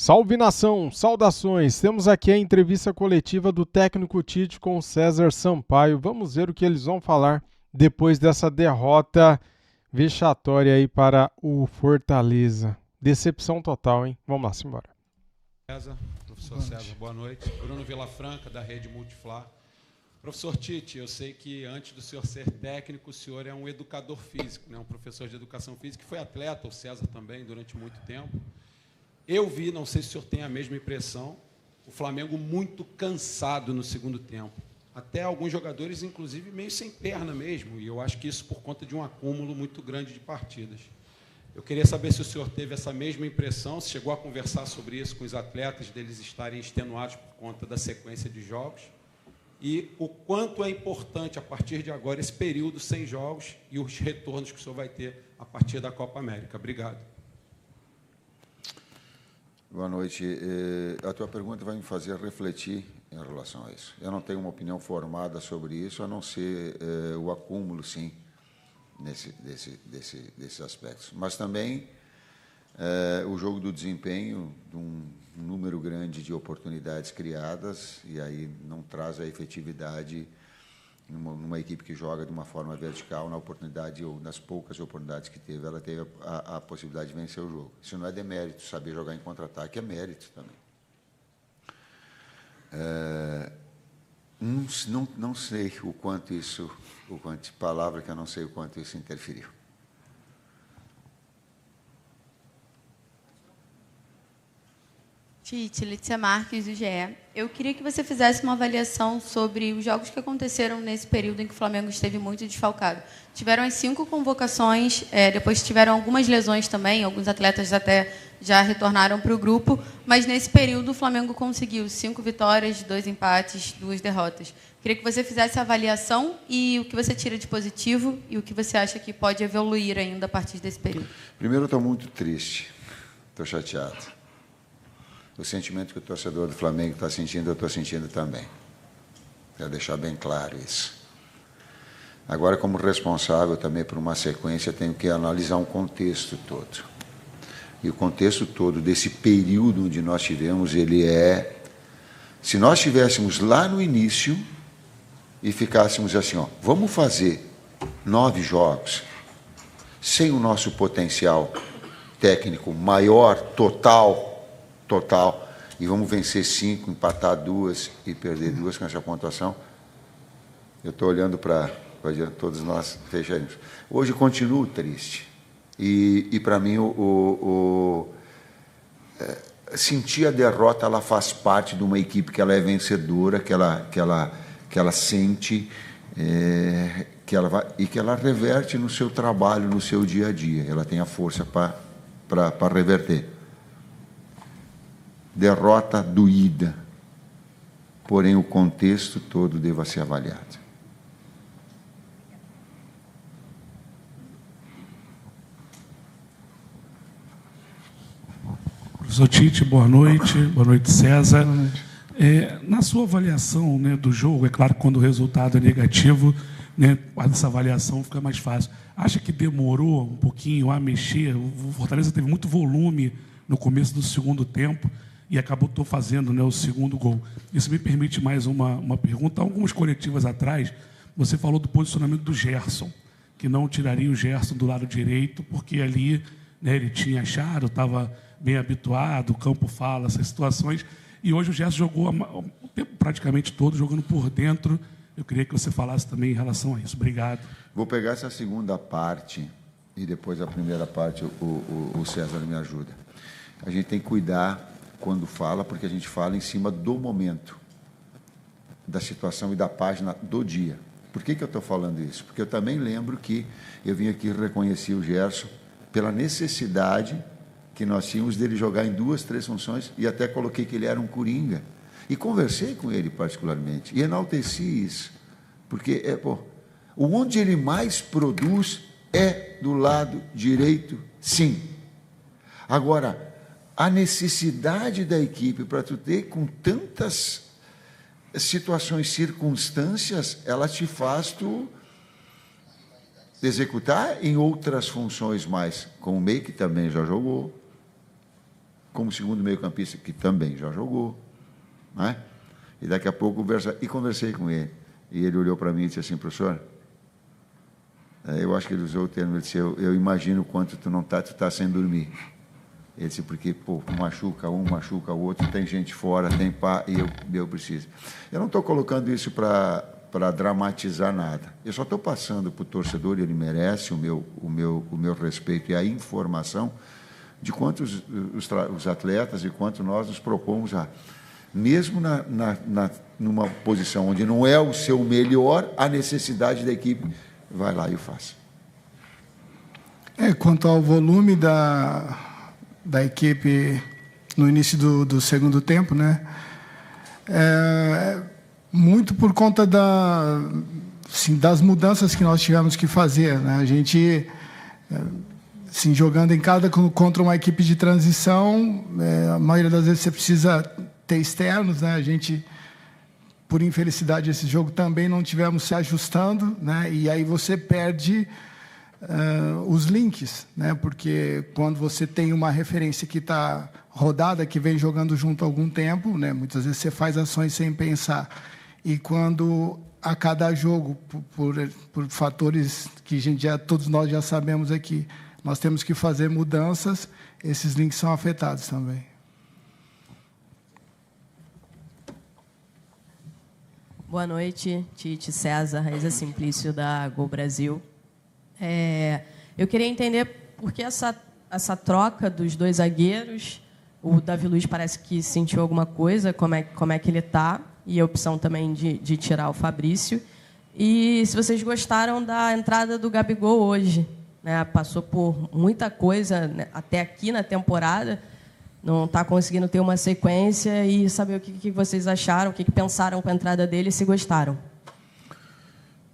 Salve nação, saudações! Temos aqui a entrevista coletiva do técnico Tite com o César Sampaio. Vamos ver o que eles vão falar depois dessa derrota vexatória aí para o Fortaleza. Decepção total, hein? Vamos lá, simbora. César, professor César, boa noite. Bruno Vilafranca, da Rede Multiflá. Professor Tite, eu sei que antes do senhor ser técnico, o senhor é um educador físico, né? Um professor de educação física, que foi atleta, o César também, durante muito tempo. Eu vi, não sei se o senhor tem a mesma impressão, o Flamengo muito cansado no segundo tempo. Até alguns jogadores, inclusive, meio sem perna mesmo, e eu acho que isso por conta de um acúmulo muito grande de partidas. Eu queria saber se o senhor teve essa mesma impressão, se chegou a conversar sobre isso com os atletas, deles estarem extenuados por conta da sequência de jogos, e o quanto é importante, a partir de agora, esse período sem jogos e os retornos que o senhor vai ter a partir da Copa América. Obrigado. Boa noite. A tua pergunta vai me fazer refletir em relação a isso. Eu não tenho uma opinião formada sobre isso, a não ser o acúmulo, sim, desses aspectos. Mas também o jogo do desempenho, de um número grande de oportunidades criadas, e aí não traz a efetividade numa equipe que joga de uma forma vertical, na oportunidade, ou nas poucas oportunidades que teve, ela teve a possibilidade de vencer o jogo. Isso não é demérito, saber jogar em contra-ataque é mérito também. Não sei o quanto isso, palavra que eu não sei o quanto isso interferiu. Tite, Letícia Marques, do GE. Eu queria que você fizesse uma avaliação sobre os jogos que aconteceram nesse período em que o Flamengo esteve muito desfalcado. Tiveram as 5 convocações, depois tiveram algumas lesões também, alguns atletas até já retornaram para o grupo, mas nesse período o Flamengo conseguiu 5 vitórias, 2 empates, 2 derrotas. Queria que você fizesse a avaliação e o que você tira de positivo e o que você acha que pode evoluir ainda a partir desse período. Primeiro, eu estou muito triste, estou chateado. O sentimento que o torcedor do Flamengo está sentindo, eu estou sentindo também. Quero deixar bem claro isso. Agora, como responsável também por uma sequência, tenho que analisar um contexto todo. E o contexto todo desse período onde nós tivemos, ele é... Se nós estivéssemos lá no início e ficássemos assim, ó, vamos fazer 9 jogos sem o nosso potencial técnico maior, total, e vamos vencer 5, empatar 2 e perder 2 com essa pontuação, eu estou olhando para todos nós fecharmos. Hoje continuo triste. E para mim, sentir a derrota, ela faz parte de uma equipe que ela é vencedora, que ela sente, que ela reverte no seu trabalho, no seu dia a dia. Ela tem a força para reverter. Derrota doída, porém o contexto todo deva ser avaliado. Professor Tite, boa noite César. Boa noite. Na sua avaliação, né, do jogo, é claro que quando o resultado é negativo, né, essa avaliação fica mais fácil. Acha que demorou um pouquinho a mexer? O Fortaleza teve muito volume no começo do segundo tempo, e acabou fazendo, né, o segundo gol. Isso me permite mais uma pergunta. Algumas coletivas atrás, você falou do posicionamento do Gerson, que não tiraria o Gerson do lado direito, porque ali, né, ele tinha achado, estava bem habituado, o campo fala, essas situações, e hoje o Gerson jogou o tempo praticamente todo jogando por dentro. Eu queria que você falasse também em relação a isso. Obrigado. Vou pegar essa segunda parte e depois a primeira parte o César me ajuda. A gente tem que cuidar quando fala, porque a gente fala em cima do momento, da situação e da página do dia. Por que eu estou falando isso? Porque eu também lembro que eu vim aqui reconhecer o Gerson pela necessidade que nós tínhamos dele jogar em 2, 3 funções, e até coloquei que ele era um coringa. E conversei com ele particularmente, e enalteci isso, porque onde ele mais produz é do lado direito, sim. Agora, a necessidade da equipe para tu ter com tantas situações, circunstâncias, ela te faz tu executar em outras funções mais, como o meio que também já jogou, como segundo meio-campista, que também já jogou, né? E daqui a pouco conversei com ele. E ele olhou para mim e disse assim: professor, eu acho que ele usou o termo, ele disse: eu imagino quanto tu está sem dormir. Ele disse: porque, pô, machuca um, machuca o outro, tem gente fora, tem pá, e eu preciso. Eu não estou colocando isso para dramatizar nada. Eu só estou passando para o torcedor, e ele merece o meu respeito e a informação de quantos os atletas e quanto nós nos propomos a... Mesmo numa posição onde não é o seu melhor, a necessidade da equipe, vai lá e o faça. Quanto ao volume da equipe no início do segundo tempo, né? Muito por conta das mudanças que nós tivemos que fazer, né? A gente, assim, jogando em cada contra uma equipe de transição, a maioria das vezes você precisa ter externos, né? A gente, por infelicidade, esse jogo também não tivemos se ajustando, né? E aí você perde os links, né? Porque quando você tem uma referência que está rodada, que vem jogando junto há algum tempo, né? Muitas vezes você faz ações sem pensar. E quando a cada jogo, por fatores que todos nós já sabemos aqui, nós temos que fazer mudanças, esses links são afetados também. Boa noite, Tite, César, Raíza Simplício, da Gol Brasil. Eu queria entender por que essa troca dos dois zagueiros. O Davi Luiz parece que sentiu alguma coisa, como é que ele está, e a opção também de tirar o Fabrício. E se vocês gostaram da entrada do Gabigol hoje, né? Passou por muita coisa, né, até aqui na temporada, não está conseguindo ter uma sequência, e saber o que vocês acharam, o que pensaram com a entrada dele e se gostaram.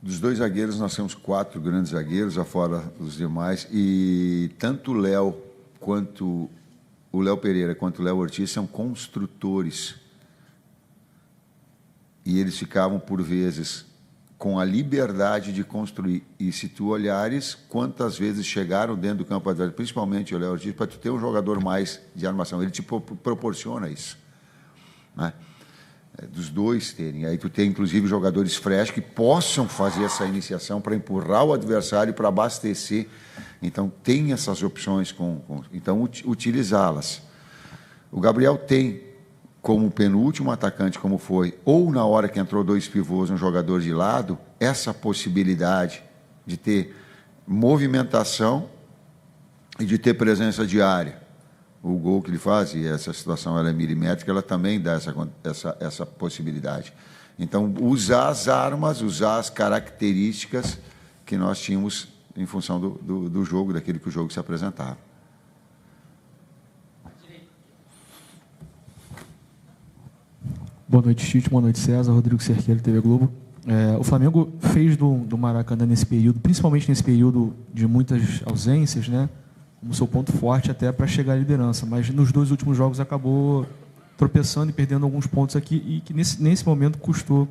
Dos dois zagueiros, nós temos 4 grandes zagueiros, afora os demais, e tanto o Léo Pereira quanto o Léo Ortiz são construtores. E eles ficavam, por vezes, com a liberdade de construir. E se tu olhares quantas vezes chegaram dentro do campo adversário, principalmente o Léo Ortiz, para tu ter um jogador mais de armação, ele te proporciona isso, né? Dos dois terem. Aí tu tem, inclusive, jogadores fresh que possam fazer essa iniciação para empurrar o adversário, para abastecer. Então, tem essas opções, então, utilizá-las. O Gabriel tem, como penúltimo atacante, como foi, ou na hora que entrou 2 pivôs, um jogador de lado, essa possibilidade de ter movimentação e de ter presença de área. O gol que ele faz, e essa situação ela é milimétrica, ela também dá essa possibilidade. Então, usar as armas, usar as características que nós tínhamos em função do jogo, daquele que o jogo se apresentava. Boa noite, Tite. Boa noite, César. Rodrigo Cerqueira, TV Globo. O Flamengo fez do Maracanã nesse período, principalmente nesse período de muitas ausências, né, como seu ponto forte até para chegar à liderança. Mas nos 2 últimos jogos acabou tropeçando e perdendo alguns pontos aqui, e que nesse momento custou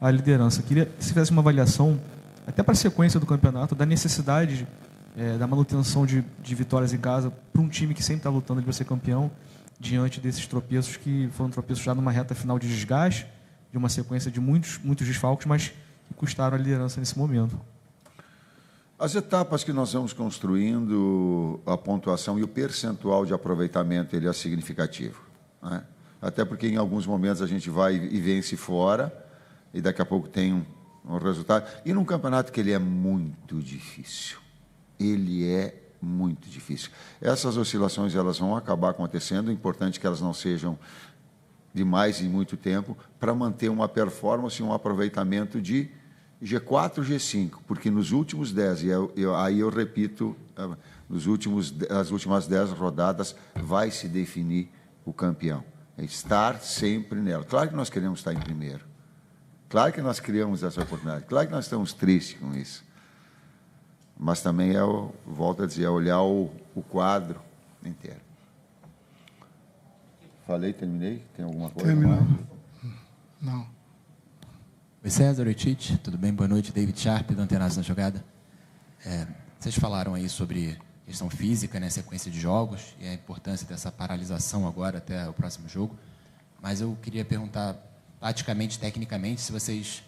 a liderança. Queria que você fizesse uma avaliação, até para a sequência do campeonato, da necessidade da manutenção de vitórias em casa para um time que sempre está lutando de ser campeão, diante desses tropeços que foram tropeços já numa reta final de desgaste, de uma sequência de muitos desfalques, mas que custaram a liderança nesse momento. As etapas que nós vamos construindo, a pontuação e o percentual de aproveitamento, ele é significativo, né? Até porque em alguns momentos a gente vai e vence fora, e daqui a pouco tem um resultado. E num campeonato que ele é muito difícil. Ele é muito difícil. Essas oscilações elas vão acabar acontecendo, é importante que elas não sejam de mais e muito tempo, para manter uma performance e um aproveitamento de G4, G5, porque nos últimos 10, aí eu repito, as últimas 10 rodadas vai se definir o campeão. É estar sempre nela. Claro que nós queremos estar em primeiro. Claro que nós criamos essa oportunidade. Claro que nós estamos tristes com isso. Mas também volto a dizer, olhar o quadro inteiro. Falei, terminei? Tem alguma coisa? Terminou. Não. Oi, César, oi, Tite. Tudo bem? Boa noite. David Sharp, do Antenados na Jogada. Vocês falaram aí sobre questão física, né, sequência de jogos, e a importância dessa paralisação agora até o próximo jogo. Mas eu queria perguntar, taticamente, tecnicamente, se vocês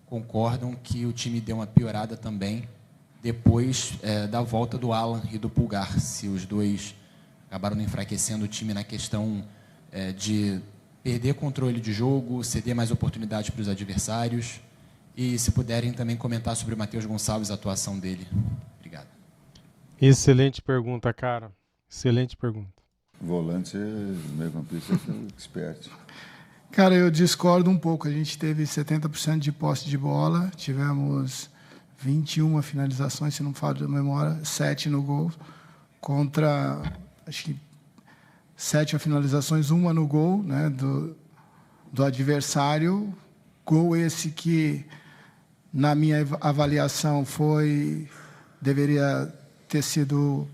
concordam que o time deu uma piorada também depois da volta do Alan e do Pulgar, se os dois acabaram enfraquecendo o time na questão de perder controle de jogo, ceder mais oportunidades para os adversários, e se puderem também comentar sobre o Matheus Gonçalves, a atuação dele. Obrigado. Excelente pergunta, cara. Excelente pergunta. Volante, meio-campista, expert. Cara, eu discordo um pouco. A gente teve 70% de posse de bola, tivemos 21 finalizações, se não me falha a memória, 7 no gol, contra, acho que 7 finalizações, 1 no gol, né, do adversário. Gol esse que, na minha avaliação, deveria ter sido...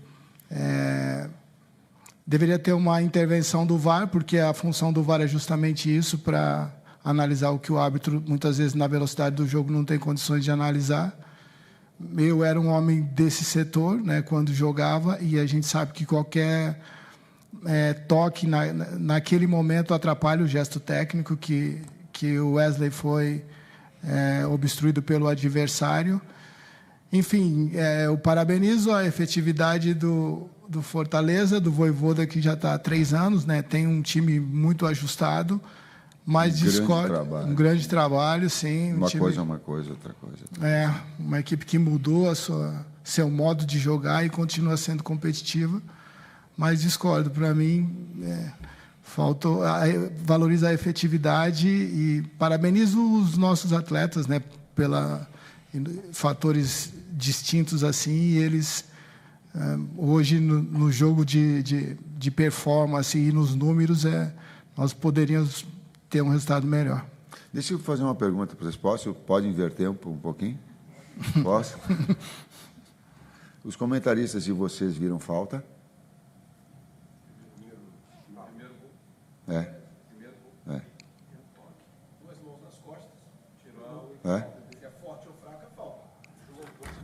deveria ter uma intervenção do VAR, porque a função do VAR é justamente isso, para analisar o que o árbitro, muitas vezes, na velocidade do jogo, não tem condições de analisar. Eu era um homem desse setor, né, quando jogava, e a gente sabe que qualquer toque naquele momento atrapalha o gesto técnico, que o Wesley foi obstruído pelo adversário. Enfim, eu parabenizo a efetividade do Fortaleza, do Vojvoda, que já está há 3 anos, né? Tem um time muito ajustado, mas discordo. Um grande trabalho, sim. Uma coisa é uma coisa, outra coisa. Uma equipe que mudou seu modo de jogar e continua sendo competitiva, mas discordo. Para mim, valoriza a efetividade e parabenizo os nossos atletas, né? Pela fatores distintos assim, e eles hoje no jogo de performance e nos números nós poderíamos ter um resultado melhor. Deixa eu fazer uma pergunta para vocês. Pode inverter um pouquinho? Posso? Os comentaristas de vocês viram falta?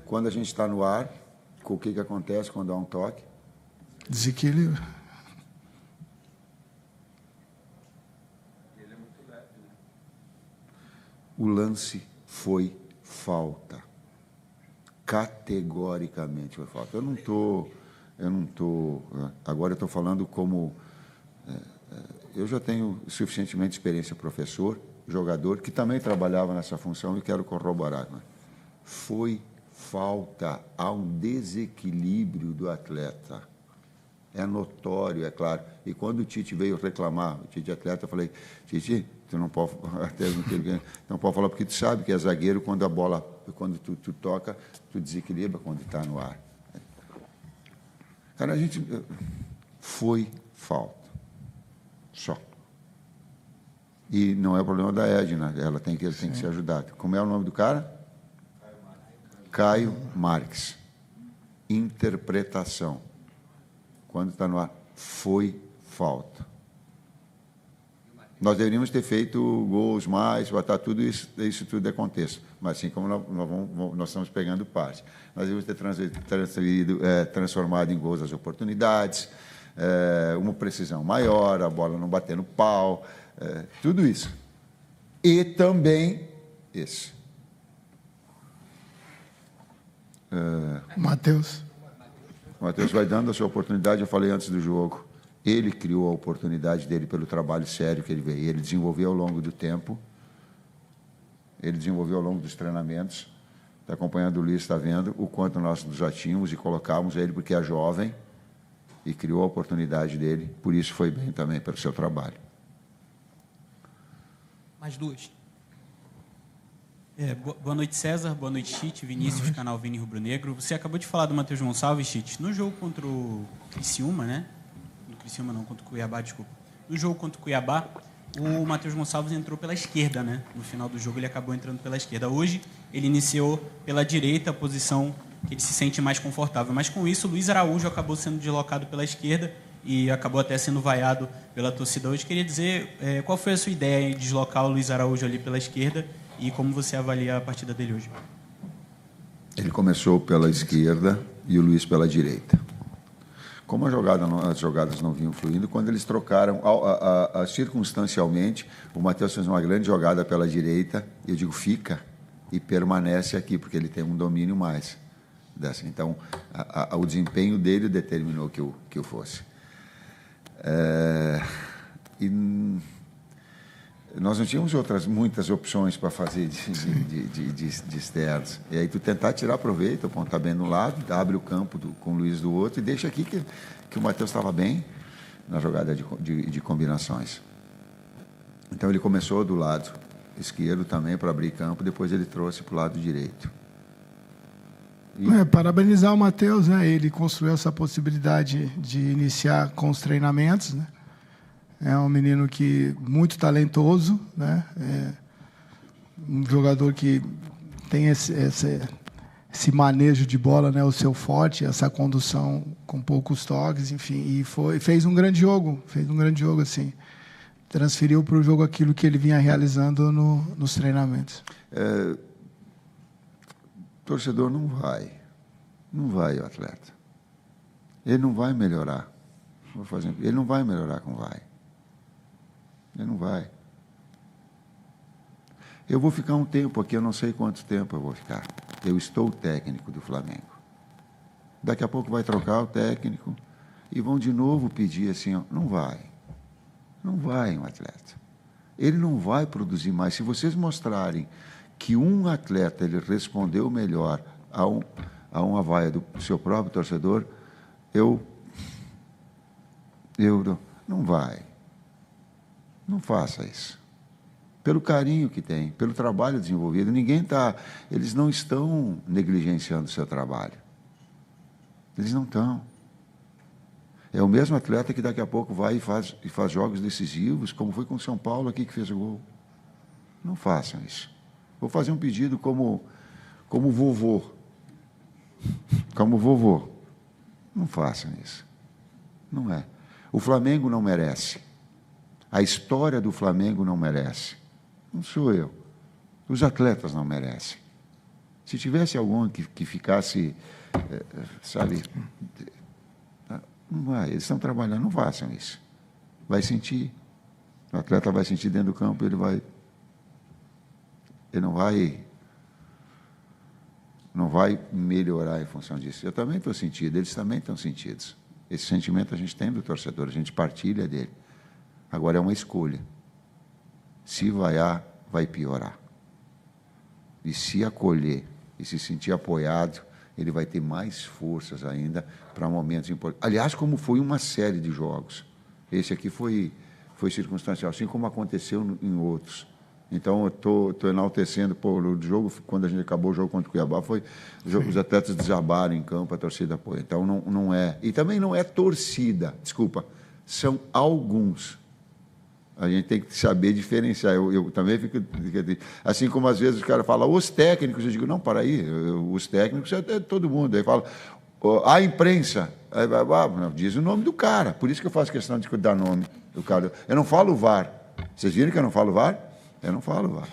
Quando a gente está no ar, o que acontece quando há um toque? Desequilíbrio. O lance foi falta. Categoricamente foi falta. Eu não estou... Agora eu estou falando como... eu já tenho suficientemente experiência, professor, jogador, que também trabalhava nessa função, e quero corroborar. Foi falta, há um desequilíbrio do atleta. É notório, é claro. E quando o Tite veio reclamar, o Tite atleta, eu falei, Tite, tu não pode, não pode falar, porque tu sabe que é zagueiro, quando a bola, quando tu toca, tu desequilibra quando está no ar. Cara, foi falta. Só. E não é o problema da Edna, ela tem que ser ajudada. Como é o nome do cara? Caio Marques. Interpretação. Quando está no ar, foi falta. Nós deveríamos ter feito gols mais, botar tudo isso tudo aconteça. Mas assim como nós estamos pegando parte. Nós deveríamos ter transformado em gols as oportunidades, uma precisão maior, a bola não bater no pau, tudo isso. E também esse. Matheus. O Matheus vai dando a sua oportunidade, eu falei antes do jogo. Ele criou a oportunidade dele pelo trabalho sério que ele veio. Ele desenvolveu ao longo do tempo, ele desenvolveu ao longo dos treinamentos. Está acompanhando o Luiz, está vendo o quanto nós já tínhamos e colocávamos ele, porque é jovem, e criou a oportunidade dele. Por isso foi bem também, pelo seu trabalho. Mais duas. Boa noite, César. Boa noite, Tite. Vinícius, canal Vini Rubro Negro. Você acabou de falar do Matheus Gonçalves, Tite. No jogo contra o Criciúma, né? No Criciúma não, contra o Cuiabá, desculpa. No jogo contra o Cuiabá, o Matheus Gonçalves entrou pela esquerda, né? No final do jogo ele acabou entrando pela esquerda. Hoje ele iniciou pela direita, a posição que ele se sente mais confortável. Mas com isso o Luiz Araújo acabou sendo deslocado pela esquerda e acabou até sendo vaiado pela torcida hoje. Queria dizer, qual foi a sua ideia em deslocar o Luiz Araújo ali pela esquerda e como você avalia a partida dele hoje? Ele começou pela esquerda e o Luiz pela direita. Como as jogadas não vinham fluindo, quando eles trocaram, circunstancialmente, o Matheus fez uma grande jogada pela direita, e eu digo, fica e permanece aqui, porque ele tem um domínio mais. Então, o desempenho dele determinou que eu fosse. E nós não tínhamos muitas opções para fazer de externos. E aí tu tentar tirar proveito, apontar bem no lado, abre o campo com o Luiz do outro e deixa aqui que o Matheus estava bem na jogada de combinações. Então ele começou do lado esquerdo também para abrir campo, depois ele trouxe para o lado direito. Parabenizar o Matheus, né? Ele construiu essa possibilidade de iniciar com os treinamentos, né? É um menino muito talentoso, né? É um jogador que tem esse manejo de bola, né? O seu forte, essa condução com poucos toques, enfim, e fez um grande jogo, assim. Transferiu para o jogo aquilo que ele vinha realizando nos treinamentos. Torcedor não vai o atleta. Ele não vai melhorar. Ele não vai melhorar com vai. Ele não vai. Eu vou ficar um tempo aqui, eu não sei quanto tempo eu vou ficar. Eu estou técnico do Flamengo. Daqui a pouco vai trocar o técnico e vão de novo pedir assim, ó, não vai. Não vai um atleta. Ele não vai produzir mais. Se vocês mostrarem que um atleta ele respondeu melhor a uma vaia do seu próprio torcedor, não vai. Não faça isso. Pelo carinho que tem, pelo trabalho desenvolvido, eles não estão negligenciando o seu trabalho. Eles não estão. É o mesmo atleta que daqui a pouco vai e faz jogos decisivos, como foi com o São Paulo aqui que fez o gol. Não façam isso. Vou fazer um pedido como vovô. Como vovô. Não façam isso. Não é. O Flamengo não merece. A história do Flamengo não merece. Não sou eu. Os atletas não merecem. Se tivesse algum que ficasse, sabe, não vai. Eles estão trabalhando, não façam isso. Vai sentir. O atleta vai sentir dentro do campo, ele não vai melhorar em função disso. Eu também estou sentido, eles também estão sentidos. Esse sentimento a gente tem do torcedor, a gente partilha dele. Agora é uma escolha. Se vaiar, vai piorar. E se acolher e se sentir apoiado, ele vai ter mais forças ainda para momentos importantes. Aliás, como foi uma série de jogos. Esse aqui foi circunstancial, assim como aconteceu em outros. Então, eu estou enaltecendo o jogo, quando a gente acabou o jogo contra o Cuiabá, os atletas desabaram em campo, a torcida apoia. Então, não é. E também não é torcida, desculpa, são alguns. A gente tem que saber diferenciar. Eu também fico... Assim como, às vezes, os caras falam, os técnicos, eu digo, não, para aí, os técnicos é todo mundo. Aí fala, a imprensa, diz o nome do cara. Por isso que eu faço questão de dar nome do cara. Eu não falo VAR. Vocês viram que eu não falo VAR? Eu não falo VAR.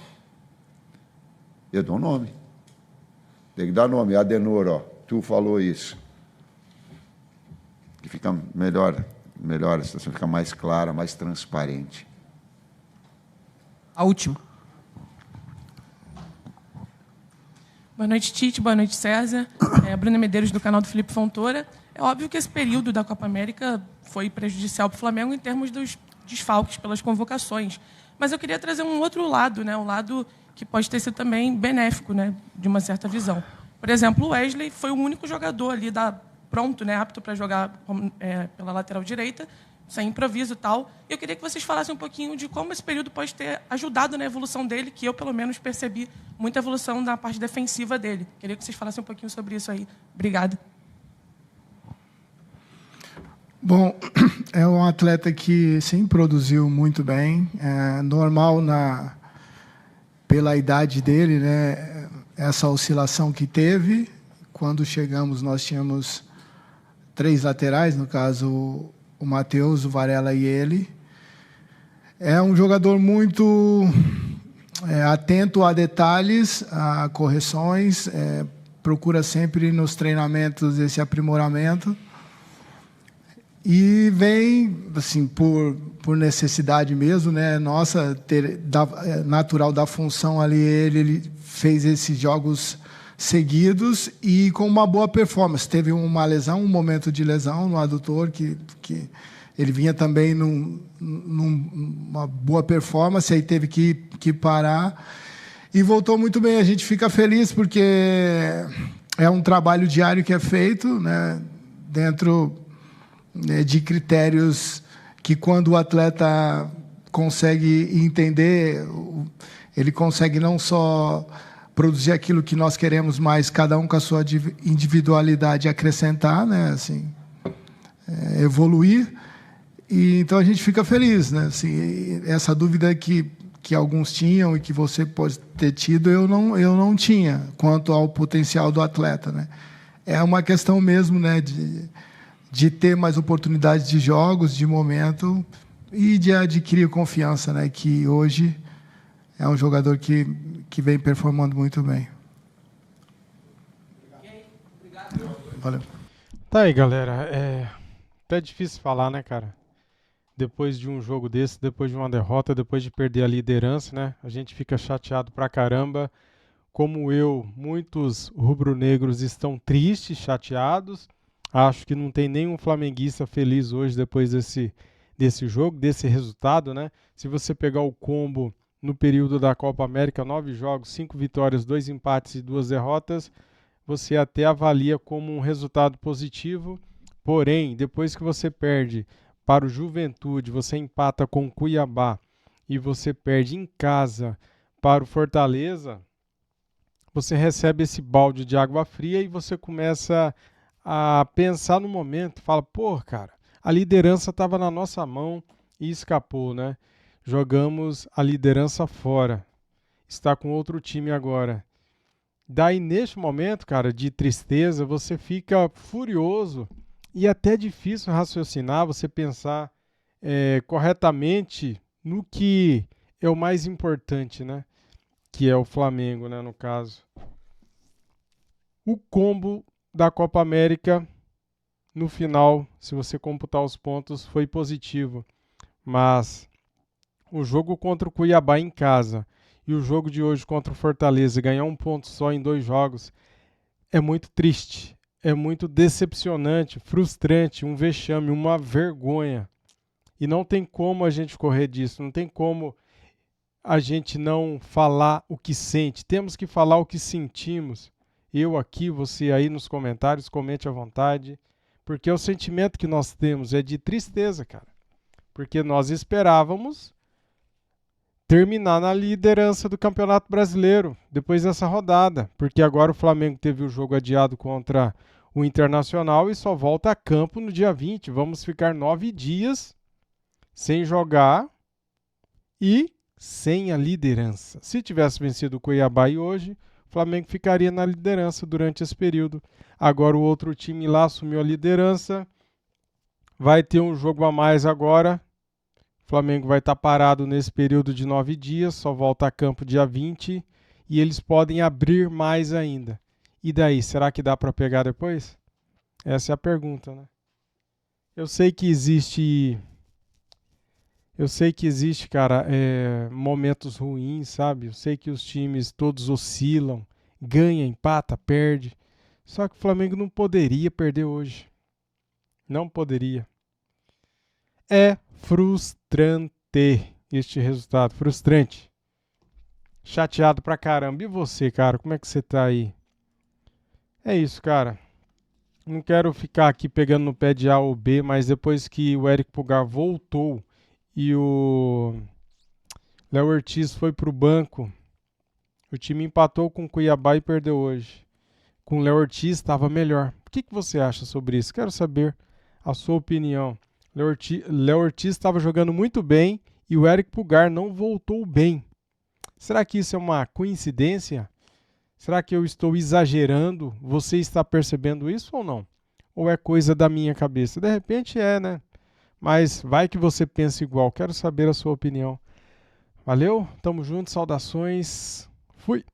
Eu dou nome. Tem que dar nome. Adenor, ó, tu falou isso. Que fica melhor a situação, fica mais clara, mais transparente. A última. Boa noite, Tite. Boa noite, César. Bruna Medeiros, do canal do Felipe Fontoura. É óbvio que esse período da Copa América foi prejudicial para o Flamengo em termos dos desfalques pelas convocações. Mas eu queria trazer um outro lado, né? Um lado que pode ter sido também benéfico, né? De uma certa visão. Por exemplo, o Wesley foi o único jogador ali pronto, né? Apto para jogar pela lateral direita, sem improviso e tal. Eu queria que vocês falassem um pouquinho de como esse período pode ter ajudado na evolução dele, que eu, pelo menos, percebi muita evolução na parte defensiva dele. Queria que vocês falassem um pouquinho sobre isso aí. Obrigada. Bom, é um atleta que, sim, produziu muito bem. É normal, pela idade dele, né, essa oscilação que teve. Quando chegamos, nós tínhamos 3 laterais, no caso, o Matheus, o Varela e ele. É um jogador muito atento a detalhes, a correções, procura sempre nos treinamentos esse aprimoramento. E vem, assim, por necessidade mesmo, né? Nossa, natural da função ali, ele fez esses jogos seguidos e com uma boa performance. Teve uma lesão, um momento de lesão no adutor, que ele vinha também numa boa performance, aí teve que parar e voltou muito bem. A gente fica feliz porque é um trabalho diário que é feito, né? Dentro de critérios que, quando o atleta consegue entender, ele consegue não só produzir aquilo que nós queremos, mas cada um com a sua individualidade acrescentar, né? Assim, evoluir. E então a gente fica feliz, né? Assim, essa dúvida que alguns tinham e que você pode ter tido, eu não tinha, quanto ao potencial do atleta, né? É uma questão mesmo, né, de ter mais oportunidades de jogos, de momento, e de adquirir confiança, né? Que hoje é um jogador que vem performando muito bem. Valeu. Tá aí, galera. Até difícil falar, né, cara? Depois de um jogo desse, depois de uma derrota, depois de perder a liderança, né? A gente fica chateado pra caramba. Como eu, muitos rubro-negros estão tristes, chateados. Acho que não tem nenhum flamenguista feliz hoje depois desse jogo, desse resultado, né? Se você pegar o combo no período da Copa América, 9 jogos, 5 vitórias, 2 empates e 2 derrotas, você até avalia como um resultado positivo. Porém, depois que você perde para o Juventude, você empata com o Cuiabá e você perde em casa para o Fortaleza, você recebe esse balde de água fria e você começa a pensar no momento, fala, pô, cara, a liderança estava na nossa mão e escapou, né? Jogamos a liderança fora, está com outro time agora. Daí, neste momento, cara, de tristeza, você fica furioso e até difícil raciocinar, você pensar corretamente no que é o mais importante, né? Que é o Flamengo, né, no caso. O combo da Copa América, no final, se você computar os pontos, foi positivo. Mas o jogo contra o Cuiabá em casa e o jogo de hoje contra o Fortaleza, ganhar um ponto só em 2 jogos, é muito triste, é muito decepcionante, frustrante, um vexame, uma vergonha. E não tem como a gente correr disso, não tem como a gente não falar o que sente. Temos que falar o que sentimos. Eu aqui, você aí nos comentários, comente à vontade, porque o sentimento que nós temos é de tristeza, cara. Porque nós esperávamos terminar na liderança do Campeonato Brasileiro, depois dessa rodada, porque agora o Flamengo teve o jogo adiado contra o Internacional e só volta a campo no dia 20. Vamos ficar 9 dias sem jogar e sem a liderança. Se tivesse vencido o Cuiabá e hoje, o Flamengo ficaria na liderança durante esse período. Agora o outro time lá assumiu a liderança, vai ter um jogo a mais agora. O Flamengo vai estar parado nesse período de 9 dias, só volta a campo dia 20 e eles podem abrir mais ainda. E daí, será que dá para pegar depois? Essa é a pergunta, né? Eu sei que existe, cara, momentos ruins, sabe? Eu sei que os times todos oscilam, ganha, empata, perde. Só que o Flamengo não poderia perder hoje. Não poderia. É frustrante este resultado, frustrante. Chateado pra caramba. E você, cara, como é que você tá aí? É isso, cara. Não quero ficar aqui pegando no pé de A ou B, mas depois que o Éric Pulgar voltou e o Léo Ortiz foi pro banco, o time empatou com o Cuiabá e perdeu hoje. Com o Léo Ortiz estava melhor. O que você acha sobre isso? Quero saber a sua opinião. Léo Ortiz estava jogando muito bem e o Éric Pulgar não voltou bem. Será que isso é uma coincidência? Será que eu estou exagerando? Você está percebendo isso ou não? Ou é coisa da minha cabeça? De repente é, né? Mas vai que você pensa igual. Quero saber a sua opinião. Valeu? Tamo junto. Saudações. Fui.